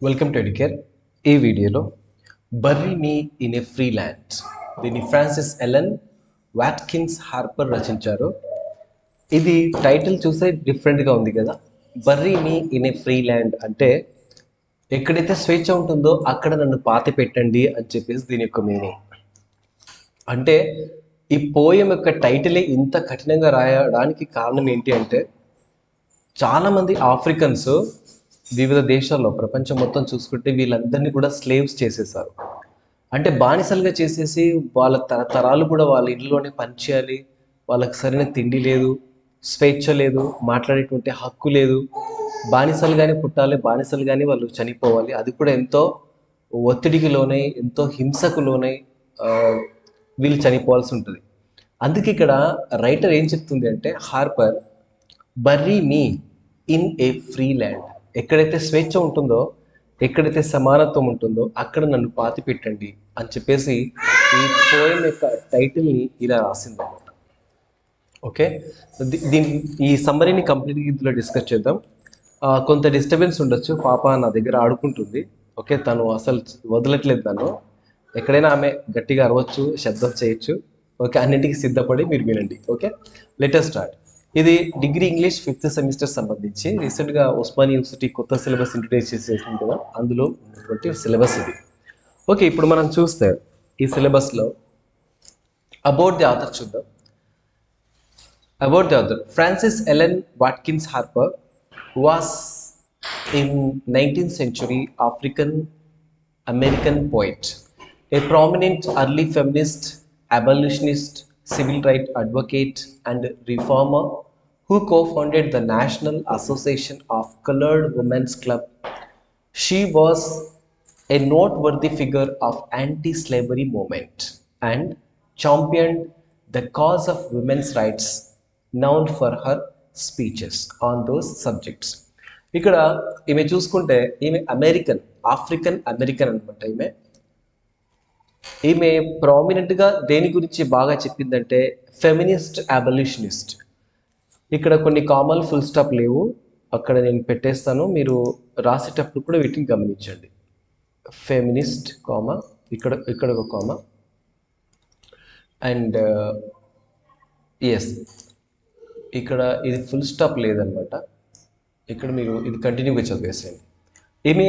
Welcome to Educare. ఈ వీడియోలో bury me in a free land దీన్ని ఫ్రాన్సిస్ ఎలెన్ వాట్కిన్స్ హార్పర్ రచించారు. ఇది టైటిల్ చూసే డిఫరెంట్గా ఉంది కదా. Bury me in a free land అంటే ఎక్కడైతే స్వేచ్ఛ ఉంటుందో అక్కడ నన్ను పాతి పెట్టండి అని చెప్పేసి దీని యొక్క మీనింగ్. అంటే ఈ పోయం యొక్క టైటిలే ఇంత కఠినంగా రాయడానికి కారణం ఏంటి అంటే, చాలామంది ఆఫ్రికన్స్ వివిధ దేశాల్లో ప్రపంచం మొత్తం చూసుకుంటే వీళ్ళందరినీ కూడా స్లేవ్స్ చేసేసారు. అంటే బానిసలుగా చేసేసి వాళ్ళ తరతరాలు కూడా వాళ్ళ ఇంట్లోనే పనిచేయాలి, వాళ్ళకి సరైన తిండి లేదు, స్వేచ్ఛ లేదు, మాట్లాడేటువంటి హక్కు లేదు, బానిసలుగానే పుట్టాలి, బానిసలుగానే వాళ్ళు చనిపోవాలి, అది కూడా ఎంతో ఒత్తిడికి లోనై ఎంతో హింసకు లోనై వీళ్ళు చనిపోవాల్సి ఉంటుంది. అందుకే ఇక్కడ రైటర్ ఏం చెప్తుంది అంటే, Harper bury me in a free land, ఎక్కడైతే స్వేచ్ఛ ఉంటుందో, ఎక్కడైతే సమానత్వం ఉంటుందో అక్కడ నన్ను పాతి పెట్టండి అని చెప్పేసి ఈ పోయం యొక్క టైటిల్ని ఇలా రాసిందన్నమాట. ఓకే, దీని ఈ సమ్మరీని కంప్లీట్గా ఇందులో డిస్కస్ చేద్దాం. కొంత డిస్టర్బెన్స్ ఉండొచ్చు, పాప నా దగ్గర ఆడుకుంటుంది. ఓకే, తను అసలు వదలట్లేదు నన్ను. ఎక్కడైనా ఆమె గట్టిగా అరవచ్చు, శబ్దం చేయొచ్చు. ఓకే, అన్నింటికి సిద్ధపడి మీరు వినండి. Okay, letter start. ఇది డిగ్రీ ఇంగ్లీష్ 5th సెమిస్టర్ సంబంధించి రీసెంట్గా ఉస్మానియా యూనివర్సిటీ కొత్త సిలబస్ ఇంట్రొడ్యూస్ చేసేసింది కదా, అందులో ఉన్నటువంటి సిలబస్ ఇది. ఓకే, ఇప్పుడు మనం చూస్తే ఈ సిలబస్లో అబౌట్ ది ఆథర్ చూద్దాం. About the author, Frances Ellen Watkins Harper was in 19th century African American poet, a prominent early feminist, abolitionist, civil rights advocate and reformer who co-founded the National Association of Colored Women's Club. She was a noteworthy figure of anti-slavery movement and championed the cause of women's rights, known for her speeches on those subjects. ఇక్కడ ఈమె చూసుకుంటే ఈమె African American అనమాట. ఈమె ప్రామినెంట్గా దేని గురించి బాగా చెప్పిందంటే ఫెమినిస్ట్, అబలిషనిస్ట్. ఇక్కడ కొన్ని కామాలు ఫుల్ స్టాప్ లేవు, అక్కడ నేను పెట్టేస్తాను, మీరు రాసేటప్పుడు కూడా వీటిని గమనించండి. ఫెమినిస్ట్ కామా, ఇక్కడ ఒక కామా, అండ్ ఎస్ ఇక్కడ ఇది ఫుల్ స్టాప్ లేదనమాట. ఇక్కడ మీరు ఇది కంటిన్యూగా చదివేసేయండి. ఈమె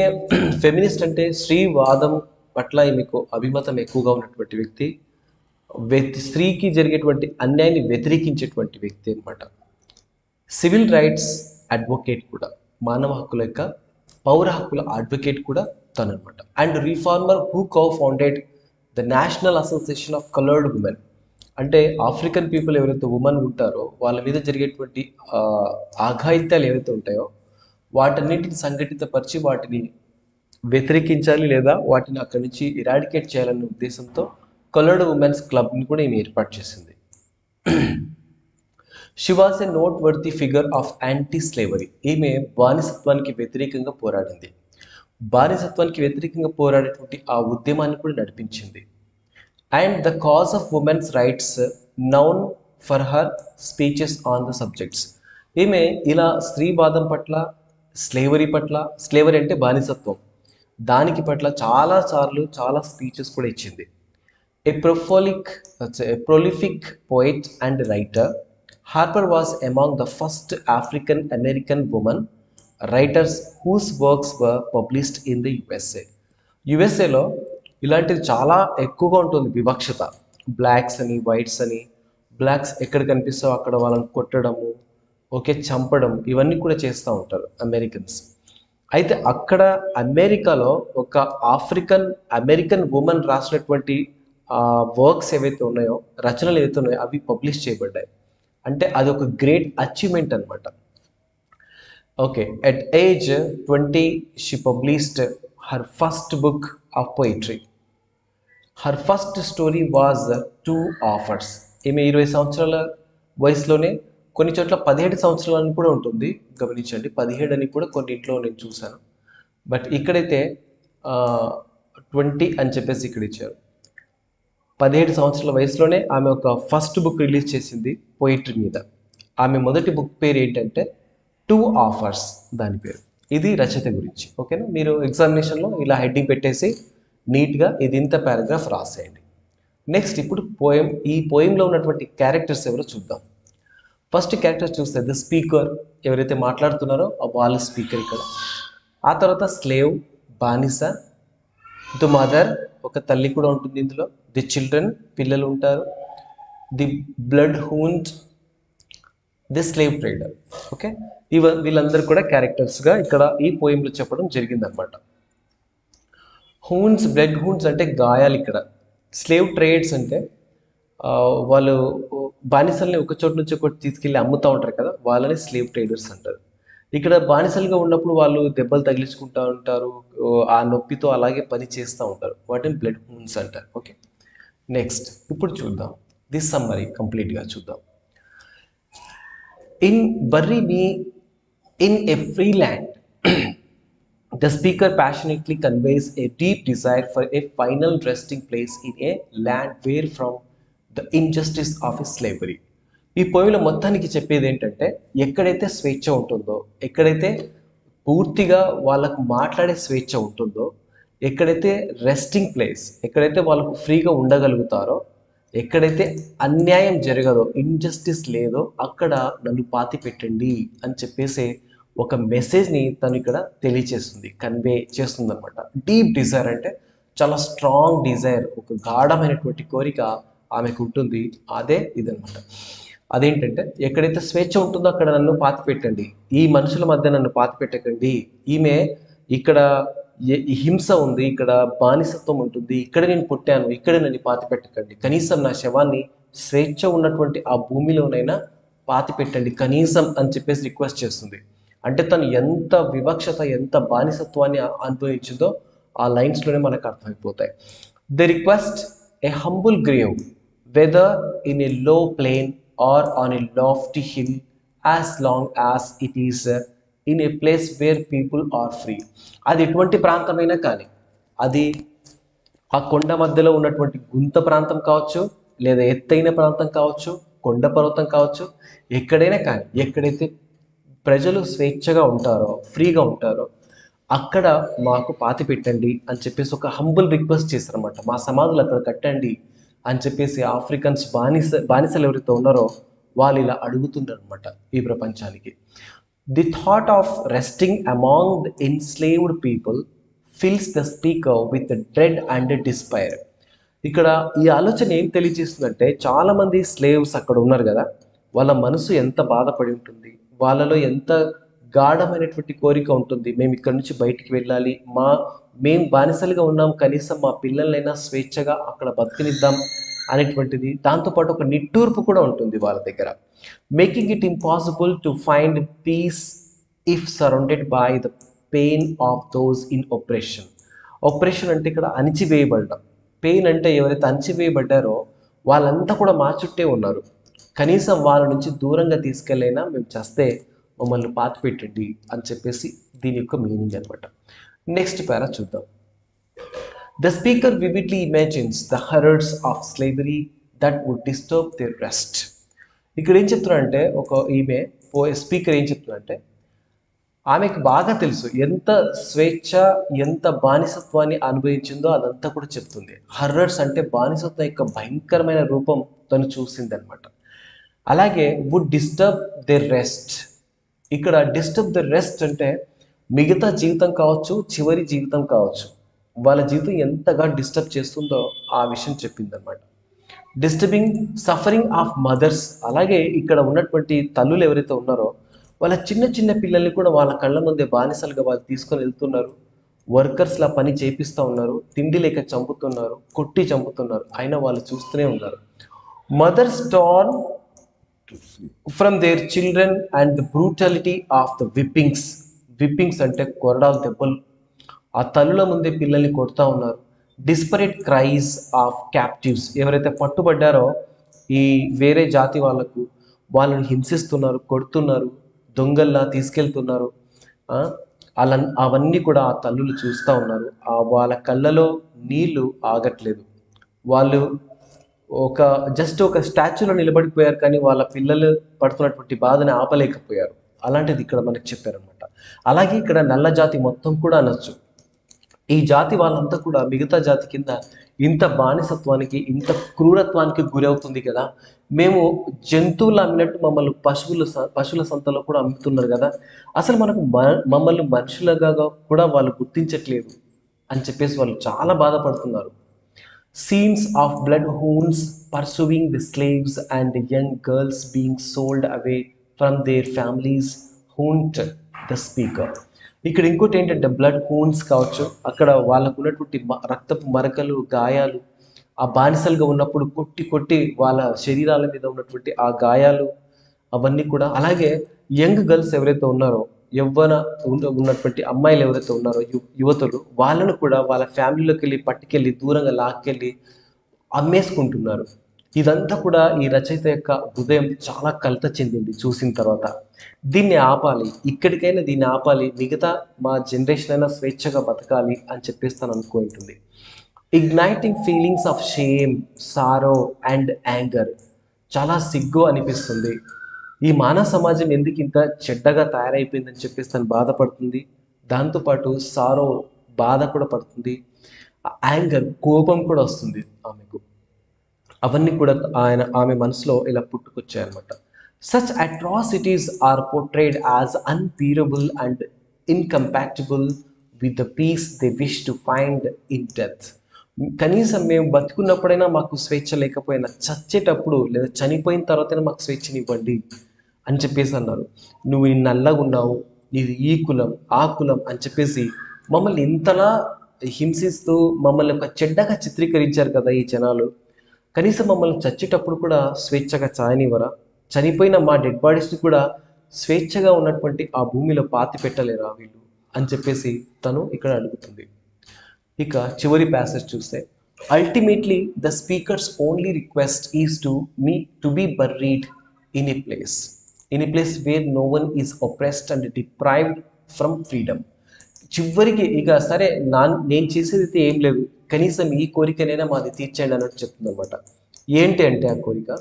ఫెమినిస్ట్ అంటే స్త్రీవాదం పట్ల ఈమెకు అభిమతం ఎక్కువగా ఉన్నటువంటి వ్యక్తి, స్త్రీకి జరిగేటువంటి అన్యాయాన్ని వ్యతిరేకించేటువంటి వ్యక్తి అనమాట. సివిల్ రైట్స్ అడ్వకేట్ కూడా, మానవ హక్కుల యొక్క పౌర హక్కుల అడ్వకేట్ కూడా తను అనమాట. And reformer who co founded the national association of coloured women, అంటే ఆఫ్రికన్ పీపుల్ ఎవరైతే ఉమెన్ ఉంటారో వాళ్ళ మీద జరిగేటువంటి ఆఘాయిత్యాలు ఏవైతే ఉంటాయో వాటన్నిటిని సంఘటితపరిచి వాటిని వ్యతిరేకించాలి లేదా వాటిని అక్కడి నుంచి ఇరాడికేట్ చేయాలనే ఉద్దేశంతో కలర్డ్ ఉమెన్స్ క్లబ్ని కూడా ఈమె ఏర్పాటు చేసింది. She was a note worthy figure of anti slavery, ఈమె బానిసత్వానికి వ్యతిరేకంగా పోరాడింది. బానిసత్వానికి వ్యతిరేకంగా పోరాడేటువంటి ఆ ఉద్యమాన్ని కూడా నడిపించింది. And the cause of women's rights, noun for her speeches on the subjects. ఈమె ఇలా స్త్రీవాదం పట్ల, స్లేవరీ పట్ల, స్లేవరీ అంటే బానిసత్వం, దానికి పట్ల చాలా స్పీచెస్ కూడా ఇచ్చింది. ఏ prolific poet and writer, Harper was among the first African American women writers whose works were published in the USA. యుఎస్ఏలో ఇలాంటిది చాలా ఎక్కువగా ఉంటుంది వివక్షత. బ్లాక్స్ అని, వైట్స్ అని, బ్లాక్స్ ఎక్కడ కనిపిస్తావో అక్కడ వాళ్ళని కొట్టడము, ఓకే, చంపడం, ఇవన్నీ కూడా చేస్తూ ఉంటారు అమెరికన్స్. అయితే అక్కడ అమెరికాలో ఒక ఆఫ్రికన్ అమెరికన్ ఉమెన్ రాసినటువంటి వర్క్స్ ఏవైతే ఉన్నాయో, రచనలు ఏవైతే ఉన్నాయో అవి పబ్లిష్ చేయబడ్డాయి. అంటే అది ఒక గ్రేట్ అచీవ్మెంట్ అనమాట. Okay, at age 20 she published her first book of poetry. Her first story was 2 Offers. ఈమె 20 సంవత్సరాల వయసులోనే, కొన్ని చోట్ల 17 సంవత్సరాలని కూడా ఉంటుంది, గమనించండి. 17 అని కూడా కొన్నింట్లో నేను చూశాను, బట్ ఇక్కడైతే 20 అని చెప్పేసి ఇక్కడ ఇచ్చారు. 17 సంవత్సరాల వయసులోనే ఆమె ఒక ఫస్ట్ బుక్ రిలీజ్ చేసింది పోయిట్రీ మీద. ఆమె మొదటి బుక్ పేరు ఏంటంటే 2 Offers, దాని పేరు. ఇది రచయిత గురించి. ఓకేనా, మీరు ఎగ్జామినేషన్లో ఇలా హెడ్డింగ్ పెట్టేసి నీట్గా ఇది ఇంత పారాగ్రాఫ్ రాసేయండి. నెక్స్ట్ ఇప్పుడు ఈ పోయంలో ఉన్నటువంటి క్యారెక్టర్స్ ఎవరో చూద్దాం. ఫస్ట్ క్యారెక్టర్ చూస్తే ద స్పీకర్, ఎవరైతే మాట్లాడుతున్నారో వాళ్ళ స్పీకర్ ఇక్కడ. ఆ తర్వాత స్లేవ్, బానిస, ది మదర్, ఒక తల్లి కూడా ఉంటుంది ఇందులో, ది చిల్డ్రన్, పిల్లలు ఉంటారు, the bloodhound, the slave trader. Okay, వీళ్ళందరూ కూడా క్యారెక్టర్స్గా ఇక్కడ ఈ పోయంలో చెప్పడం జరిగిందనమాట. హూన్స్, బ్లడ్ హూన్స్ అంటే గాయాలు ఇక్కడ. స్లేవ్ ట్రేడ్స్ అంటే వాళ్ళు బానిసల్ని ఒక చోటు నుంచి ఒకటి తీసుకెళ్ళి అమ్ముతూ ఉంటారు కదా, వాళ్ళని స్లేవ్ ట్రేడర్స్ అంటారు. ఇక్కడ బానిసలుగా ఉన్నప్పుడు వాళ్ళు దెబ్బలు తగిలించుకుంటూ ఉంటారు, ఆ నొప్పితో అలాగే పని చేస్తూ ఉంటారు, వాటిని బ్లడ్ హూన్స్ అంటారు. ఓకే, నెక్స్ట్ ఇప్పుడు చూద్దాం దిస్ సమ్మరీ కంప్లీట్గా చూద్దాం. In bury me in a free land, the speaker passionately conveys a deep desire for a final resting place in a land where from the injustice of slavery. ఈ పోయిల మొత్తానికి చెప్పేది ఏంటంటే, ఎక్కడైతే స్వేచ్ఛ ఉంటుందో, ఎక్కడైతే పూర్తిగా వాళ్ళకు మాట్లాడే స్వేచ్ఛ ఉంటుందో, ఎక్కడైతే రెస్టింగ్ ప్లేస్, ఎక్కడైతే వాళ్ళకు ఫ్రీగా ఉండగలుగుతారో, ఎక్కడైతే అన్యాయం జరగదో, ఇన్జస్టిస్ లేదో అక్కడ నన్ను పాతి పెట్టండి అని చెప్పేసి ఒక మెసేజ్ని తను ఇక్కడ తెలియచేస్తుంది, కన్వే చేస్తుంది అనమాట. డీప్ డిజైర్ అంటే చాలా స్ట్రాంగ్ డిజైర్, ఒక గాఢమైనటువంటి కోరిక ఆమెకు ఉంటుంది. అదే ఇదనమాట. అదేంటంటే, ఎక్కడైతే స్వేచ్ఛ ఉంటుందో అక్కడ నన్ను పాతి పెట్టండి, ఈ మనుషుల మధ్య నన్ను పాతి పెట్టకండి, ఈమె ఇక్కడ హింస ఉంది, ఇక్కడ బానిసత్వం ఉంటుంది, ఇక్కడ నేను పుట్టాను, ఇక్కడ నన్ను పాతి పెట్టకండి, కనీసం నా శవాన్ని స్వేచ్ఛ ఉన్నటువంటి ఆ భూమిలోనైనా పాతి పెట్టండి కనీసం అని చెప్పేసి రిక్వెస్ట్ చేస్తుంది. అంటే తను ఎంత వివక్షత, ఎంత బానిసత్వాన్ని అనుభవించిందో ఆ లైన్స్లోనే మనకు అర్థమైపోతాయి. The request a humble grave whether in a low plain or on a lofty hill as long as it is in a place where people are free. అది ఎటువంటి ప్రాంతమైనా కానీ, అది ఆ కొండ మధ్యలో ఉన్నటువంటి గుంత ప్రాంతం కావచ్చు, లేదా ఎత్తైన ప్రాంతం కావచ్చు, కొండ పర్వతం కావచ్చు, ఎక్కడైనా కానీ, ఎక్కడైతే ప్రజలు స్వేచ్ఛగా ఉంటారో, ఫ్రీగా ఉంటారో అక్కడ మాకు పాతి పెట్టండి అని చెప్పేసి ఒక హంబుల్ రిక్వెస్ట్ చేస్తారన్నమాట. మా సమాధులు అక్కడ కట్టండి అని చెప్పేసి ఆఫ్రికన్స్ బానిసలు ఎవరైతే ఉన్నారో వాళ్ళు ఇలా అడుగుతున్నారు అనమాట ఈ ప్రపంచానికి. The thought of resting among the enslaved people fils the speaker with dread and despair. ఇక్కడ ఈ ఆలోచన ఏం తెలియజేస్తుందంటే, చాలామంది స్లేవ్స్ అక్కడ ఉన్నారు కదా, వాళ్ళ మనసు ఎంత బాధపడి ఉంటుంది, వాళ్ళలో ఎంత గాఢమైనటువంటి కోరిక ఉంటుంది, మేము ఇక్కడ నుంచి బయటికి వెళ్ళాలి, మేము బానిసలుగా ఉన్నాం, కనీసం మా పిల్లలైనా స్వేచ్ఛగా అక్కడ బతికినిద్దాం అనేటువంటిది. దాంతోపాటు ఒక నిట్టూర్పు కూడా ఉంటుంది వాళ్ళ దగ్గర. Making it impossible to find peace if surrounded by the pain of those in oppression. Oppression అంటే ఇక్కడ అణిచివేయబడడం, పెయిన్ అంటే ఎవరైతే అణిచివేయబడ్డారో వాళ్ళంతా కూడా మా చుట్టే ఉన్నారు, కనీసం వాళ్ళ నుంచి దూరంగా తీసుకెళ్ళైనా మేము చేస్తే మమ్మల్ని పాతి పెట్టండి అని చెప్పేసి దీని యొక్క మీనింగ్ అనమాట. నెక్స్ట్ పారా చూద్దాం. The speaker vividly imagines the horrors of slavery that would disturb their rest. ఇక్కడ ఏం చెప్తున్నారంటే, ఈమె స్పీకర్ ఏం చెప్తున్నారంటే, ఆమెకు బాగా తెలుసు ఎంత స్వేచ్ఛ, ఎంత బానిసత్వాన్ని అనుభవించిందో అదంతా కూడా చెప్తుంది. హర్రర్స్ అంటే బానిసత్వం యొక్క భయంకరమైన రూపం తను చూసింది అనమాట. అలాగే వుడ్ డిస్టర్బ్ ది రెస్ట్. ఇక్కడ డిస్టర్బ్ ది రెస్ట్ అంటే మిగతా జీవితం కావచ్చు, చివరి జీవితం కావచ్చు, వాళ్ళ జీవితం ఎంతగా డిస్టర్బ్ చేస్తుందో ఆ విషయం చెప్పింది అనమాట. Disturbing suffering of mothers. అలాగే ఇక్కడ ఉన్నటువంటి తల్లులు ఎవరైతే ఉన్నారో వాళ్ళ చిన్న చిన్న పిల్లల్ని కూడా వాళ్ళ కళ్ళ ముందే బానిసలుగా వాళ్ళు తీసుకొని వెళ్తున్నారు, వర్కర్స్లా పని చేపిస్తూ ఉన్నారు, తిండి లేక చంపుతున్నారు, కొట్టి చంపుతున్నారు, అయినా వాళ్ళు చూస్తూనే ఉన్నారు. Mothers torn from their children and the brutality of the whippings. Whippings అంటే కొరడాలు, దెబ్బలు. ఆ తల్లుల ముందే పిల్లల్ని కొడుతూ ఉన్నారు. Desperate cries of captives. ఎవరైతే పట్టుబడ్డారో ఈ వేరే జాతి వాళ్ళని హింసిస్తున్నారు, కొడుతున్నారు, దొంగల్లా తీసుకెళ్తున్నారు. అవన్నీ కూడా ఆ తల్లులు చూస్తూ ఉన్నారు. వాళ్ళ కళ్ళలో నీళ్లు ఆగట్లేదు. వాళ్ళు జస్ట్ ఒక స్టాచ్యూలో నిలబడిపోయారు, కానీ వాళ్ళ పిల్లలు పడుతున్నటువంటి బాధని ఆపలేకపోయారు. అలాంటిది ఇక్కడ మనకి చెప్పారనమాట. అలాగే ఇక్కడ నల్ల జాతి మొత్తం కూడా అనొచ్చు. ఈ జాతి వాళ్ళంతా కూడా మిగతా జాతి కింద ఇంత బానిసత్వానికి, ఇంత క్రూరత్వానికి గురవుతుంది కదా, మేము జంతువులు అమ్మినట్టు మమ్మల్ని పశువుల సంతలో కూడా అమ్ముతున్నారు కదా, అసలు మమ్మల్ని మనుషులుగా కూడా వాళ్ళు గుర్తించట్లేదు అని చెప్పేసి వాళ్ళు చాలా బాధపడుతున్నారు. Scenes of bloodhounds pursuing the slaves and young girls being sold away from their families haunt the speaker. ఇక్కడ ఇంకోటి ఏంటంటే బ్లడ్ హూన్స్ కావచ్చు, అక్కడ వాళ్ళకు ఉన్నటువంటి రక్తపు మరకలు, గాయాలు, ఆ బానిసలుగా ఉన్నప్పుడు కొట్టి కొట్టి వాళ్ళ శరీరాల మీద ఉన్నటువంటి ఆ గాయాలు అవన్నీ కూడా, అలాగే యంగ్ గర్ల్స్ ఎవరైతే ఉన్నారో, ఉన్నటువంటి అమ్మాయిలు ఎవరైతే ఉన్నారో, యువతులు, వాళ్ళను కూడా వాళ్ళ ఫ్యామిలీలోకి వెళ్ళి పట్టుకెళ్ళి దూరంగా లాక్కెళ్ళి అమ్మేసుకుంటున్నారు. ఇదంతా కూడా ఈ రచయిత యొక్క హృదయం చాలా కలత చెందింది చూసిన తర్వాత. దీన్ని ఆపాలి, ఇక్కడికైనా దీన్ని ఆపాలి, మిగతా మా జనరేషన్ అయినా స్వేచ్ఛగా బతకాలి అని చెప్పేసి తను అనుకుంటుంది. Igniting feelings of shame, sorrow and anger. చాలా సిగ్గు అనిపిస్తుంది. ఈ మానవ సమాజం ఎందుకు ఇంత చెడ్డగా తయారైపోయిందని చెప్పేసి తను బాధపడుతుంది. దాంతోపాటు సారో, బాధ కూడా పడుతుంది. యాంగర్, కోపం కూడా వస్తుంది ఆమెకు. అవన్నీ కూడా ఆమె మనసులో ఇలా పుట్టుకొచ్చాయన్నమాట. Such atrocities are portrayed as unbearable and incompatible with the peace they wish to find in death. కనీసం మేము బతుకున్నప్పుడైనా మాకు స్వేచ్ఛ లేకపోయినా, చచ్చేటప్పుడు లేదా చనిపోయిన తర్వాతైనా మాకు స్వేచ్ఛనివ్వండి అని చెప్పేసి అన్నారు. నువ్వు నల్లగా ఉన్నావు, నీది ఈ కులం ఆ కులం అని చెప్పేసి మమ్మల్ని ఇంతలా హింసిస్తూ మమ్మల్ని ఒక చెడ్డగా చిత్రీకరించారు కదా ఈ జనాలు. కనీసం మమ్మల్ని చచ్చేటప్పుడు కూడా స్వేచ్ఛగా చాయనివ్వరా? చనిపోయిన మా డెడ్ బాడీస్ని కూడా స్వేచ్ఛగా ఉన్నటువంటి ఆ భూమిలో పాతి పెట్టలేరా వీళ్ళు అని చెప్పేసి తను ఇక్కడ అడుగుతుంది. ఇక చివరి ప్యాసేజ్ చూస్తే, ultimately the speaker's only request is to be buried in a place where no one is oppressed and deprived from freedom. చివరికి ఇక సరే నేను చేసేది అయితే ఏం లేదు, కనీసం ఈ కోరికనైనా మాది తీర్చేయండి అన్నట్టు చెప్తుంది అనమాట. ఏంటి అంటే ఆ కోరిక,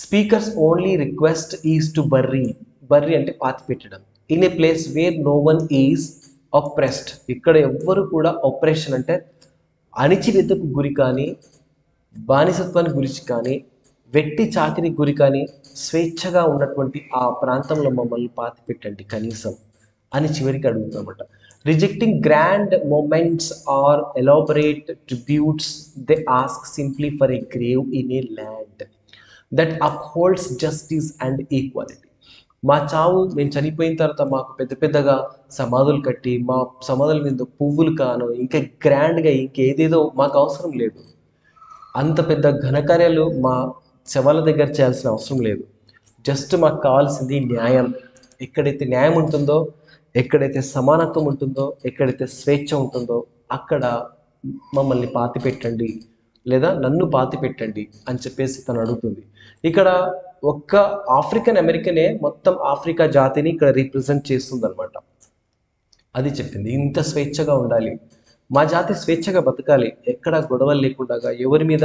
speaker's only request is to bury అంటే పాతి పెట్టడం, in a place where no one is oppressed. ఇక్కడ ఎవ్వరు కూడా ఆపరేషన్ అంటే అణిచివేతకు గురి కానీ, బానిసత్వానికి గురి కానీ, వెట్టి చాకిరి గురి కానీ, స్వేచ్ఛగా ఉన్నటువంటి ఆ ప్రాంతంలో మమ్మల్ని పాతి పెట్టండి కనీసం అని చివరికి అడుగుతామన్నమాట. Rejecting grand moments or elaborate tributes, they ask simply for a grave in a land that upholds justice and equality. మా చావు, మేము చనిపోయిన తర్వాత మాకు పెద్ద పెద్దగా సమాధులు కట్టి మా సమాధుల మీద పువ్వులు కాను, ఇంకా గ్రాండ్గా ఇంకేదేదో మాకు అవసరం లేదు. అంత పెద్ద ఘనకార్యాలు మా శవాల దగ్గర చేయాల్సిన అవసరం లేదు. జస్ట్ మాకు కావాల్సింది న్యాయం. ఎక్కడైతే న్యాయం ఉంటుందో, ఎక్కడైతే సమానత్వం ఉంటుందో, ఎక్కడైతే స్వేచ్ఛ ఉంటుందో అక్కడ మమ్మల్ని పాతి పెట్టండి లేదా నన్ను పాతి పెట్టండి అని చెప్పేసి తను అడుగుతుంది. ఇక్కడ ఒక్క ఆఫ్రికన్ అమెరికనే మొత్తం ఆఫ్రికా జాతిని ఇక్కడ రిప్రజెంట్ చేస్తుంది అనమాట. అది చెప్పింది, ఇంత స్వేచ్ఛగా ఉండాలి, మా జాతి స్వేచ్ఛగా బతకాలి, ఎక్కడ గొడవలు లేకుండా, ఎవరి మీద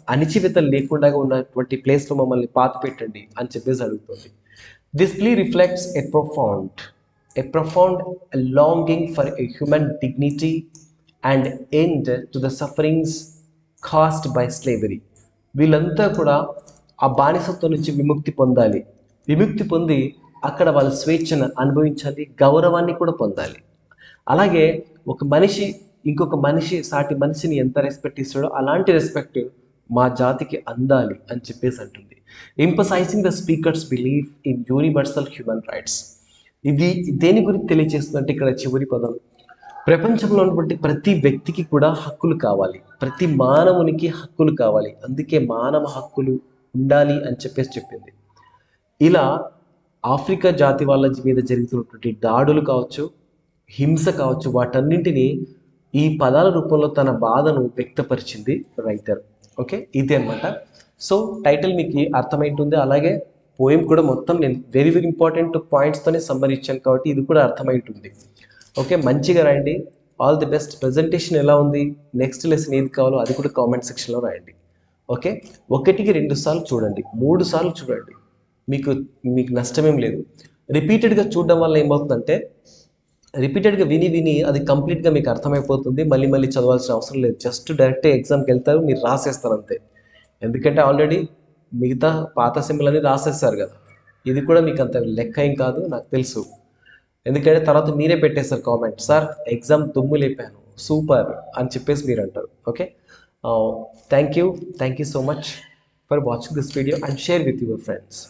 అణిచివేతలు లేకుండా ఉన్నటువంటి ప్లేస్లో మమ్మల్ని పాతి పెట్టండి అని చెప్పేసి అడుగుతుంది. This plea reflects a profound longing for a human dignity and end to the sufferings caused by slavery. వీళ్ళంతా కూడా ఆ బానిసత్వం నుంచి విముక్తి పొందాలి, విముక్తి పొంది అక్కడ వాళ్ళ స్వేచ్ఛను అనుభవించాలి, గౌరవాన్ని కూడా పొందాలి. అలాగే ఒక మనిషి ఇంకొక మనిషి, సాటి మనిషిని ఎంత రెస్పెక్ట్ ఇస్తాడో అలాంటి రెస్పెక్ట్ మా జాతికి అందాలి అని చెప్పేసి అంటుంది. Emphasising the speaker's belief in universal human rights. ఇది దేని గురించి తెలియజేస్తుందంటే ఇక్కడ చివరి పదం, ప్రపంచంలో ఉన్నటువంటి ప్రతి వ్యక్తికి కూడా హక్కులు కావాలి, ప్రతి మానవునికి హక్కులు కావాలి, అందుకే మానవ హక్కులు ఉండాలి అని చెప్పేసి చెప్పింది. ఇలా ఆఫ్రికా జాతి వాళ్ళ మీద జరుగుతున్నటువంటి దాడులు కావచ్చు, హింస కావచ్చు, వాటన్నింటినీ ఈ పదాల రూపంలో తన బాధను వ్యక్తపరిచింది రైటర్. ఓకే, ఇది అనమాట. సో టైటిల్ మీకు అర్థమైంటుంది, అలాగే పోయం కూడా మొత్తం నేను వెరీ వెరీ ఇంపార్టెంట్ పాయింట్స్తోనే సమ్మర్ ఇచ్చాను కాబట్టి ఇది కూడా అర్థమైంటుంది. ఓకే, మంచిగా రాయండి. All the best. ప్రజెంటేషన్ ఎలా ఉంది, నెక్స్ట్ లెసన్ ఏది కావాలో అది కూడా కామెంట్ సెక్షన్లో రాయండి. ఓకే, 1కి 2 సార్లు చూడండి, 3 సార్లు చూడండి, మీకు నష్టమేం లేదు. రిపీటెడ్గా చూడడం వల్ల ఏమవుతుందంటే రిపీటెడ్గా విని విని అది కంప్లీట్గా మీకు అర్థమైపోతుంది. మళ్ళీ మళ్ళీ చదవాల్సిన అవసరం లేదు. జస్ట్ డైరెక్ట్ ఎగ్జామ్కి వెళ్తారు, మీరు రాసేస్తారు అంతే. ఎందుకంటే ఆల్రెడీ మిగతా పాత సెమ్‌లన్నీ రాసేస్తారు కదా! ఇది కూడా మీకు అంత లెక్క ఏం కాదు నాకు తెలుసు. ఎందుకంటే తర్వాత మీరే పెట్టేస్తారు కామెంట్, సార్ ఎగ్జామ్ దుమ్ము లేపాను, సూపర్ అని చెప్పేసి మీరు అంటారు. Okay, thank you so much for watching this video and share with your friends.